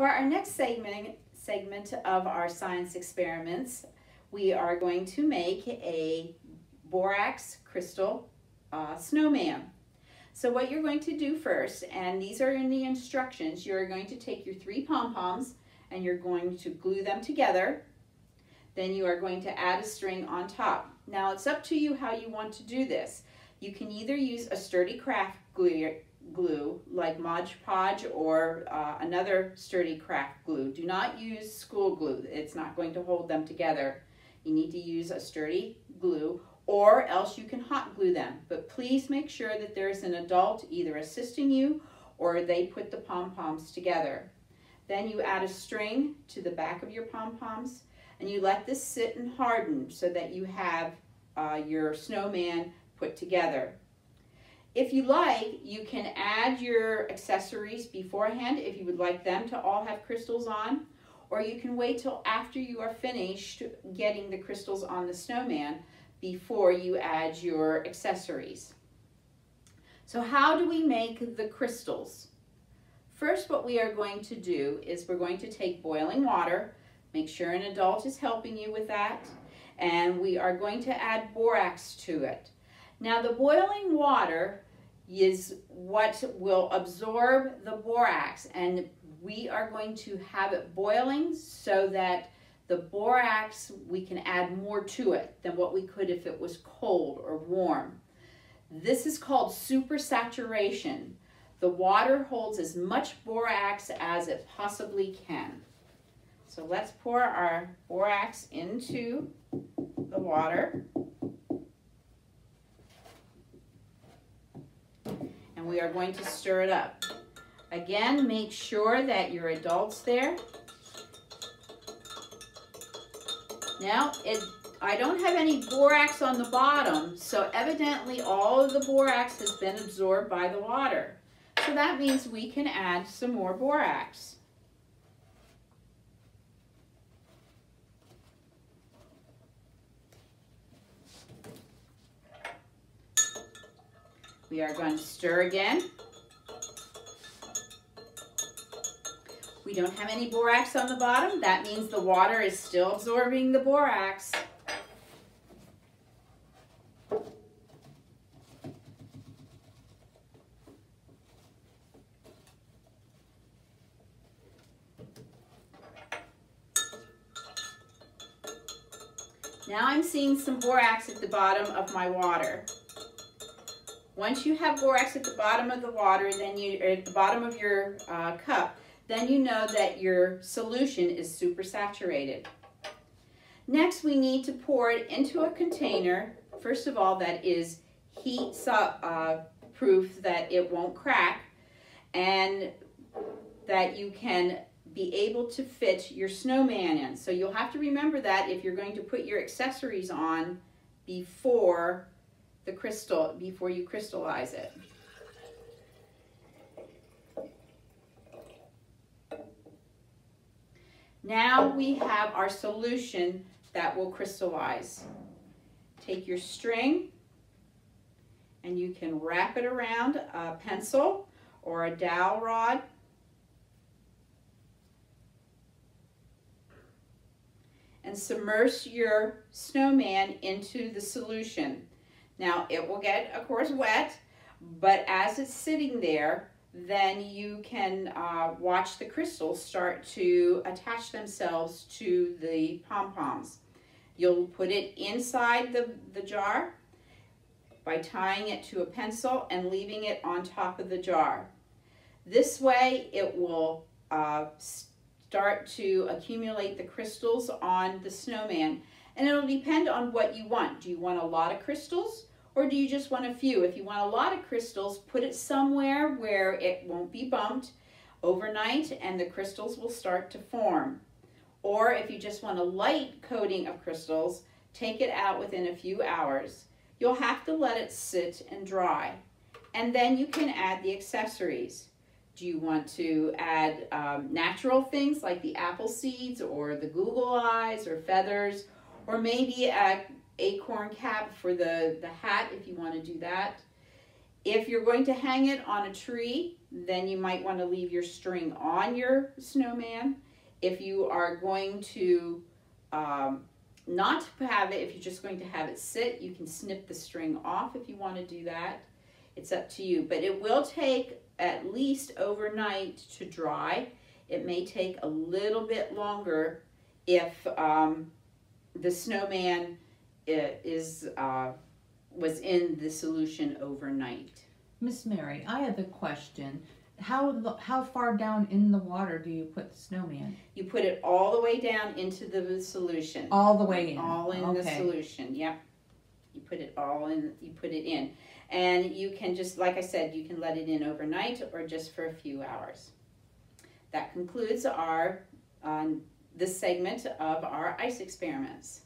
For our next segment of our science experiments, we are going to make a Borax Crystal Snowman. So what you're going to do first, and these are in the instructions, you're going to take your 3 pom-poms and you're going to glue them together. Then you are going to add a string on top. Now it's up to you how you want to do this. You can either use a sturdy craft glue like Mod Podge or another sturdy craft glue. Do not use school glue. It's not going to hold them together. You need to use a sturdy glue, or else you can hot glue them. But please make sure that there's an adult either assisting you or they put the pom-poms together. Then you add a string to the back of your pom-poms and you let this sit and harden so that you have your snowman put together. If you like, you can add your accessories beforehand if you would like them to all have crystals on, or you can wait till after you are finished getting the crystals on the snowman before you add your accessories. So how do we make the crystals? First, what we are going to do is we're going to take boiling water, make sure an adult is helping you with that, and we are going to add borax to it. Now the boiling water is what will absorb the borax, and we are going to have it boiling so that the borax, we can add more to it than what we could if it was cold or warm. This is called supersaturation. The water holds as much borax as it possibly can. So let's pour our borax into the water. And we are going to stir it up. Again, make sure that your adult's there. Now, I don't have any borax on the bottom, so evidently all of the borax has been absorbed by the water. So that means we can add some more borax. We are going to stir again. We don't have any borax on the bottom. That means the water is still absorbing the borax. Now I'm seeing some borax at the bottom of my water. Once you have borax at the bottom of the water, then at the bottom of your cup, then you know that your solution is supersaturated. Next, we need to pour it into a container, first of all, that is heat proof, that it won't crack, and that you can be able to fit your snowman in. So you'll have to remember that if you're going to put your accessories on before you crystallize it. Now we have our solution that will crystallize. Take your string and you can wrap it around a pencil or a dowel rod. And submerge your snowman into the solution. Now it will get, of course, wet, but as it's sitting there, then you can watch the crystals start to attach themselves to the pom-poms. You'll put it inside the jar by tying it to a pencil and leaving it on top of the jar. This way it will start to accumulate the crystals on the snowman, and it'll depend on what you want. Do you want a lot of crystals, or do you just want a few? If you want a lot of crystals, put it somewhere where it won't be bumped overnight and the crystals will start to form. Or if you just want a light coating of crystals, take it out within a few hours. You'll have to let it sit and dry, and then you can add the accessories. Do you want to add natural things like the apple seeds or the Googly eyes or feathers, or maybe an acorn cap for the hat if you want to do that? If you're going to hang it on a tree, then you might want to leave your string on your snowman. If you are going to not have it, if you're just going to have it sit, you can snip the string off if you want to do that. It's up to you, but it will take at least overnight to dry. It may take a little bit longer if the snowman was in the solution overnight. Miss Mary, I have a question. How far down in the water do you put the snowman? You put it all the way down into the solution. All the way in? All in the solution, yep. You put it all in, you put it in. And you can just, like I said, you can let it in overnight or just for a few hours. That concludes our this segment of our ice experiments.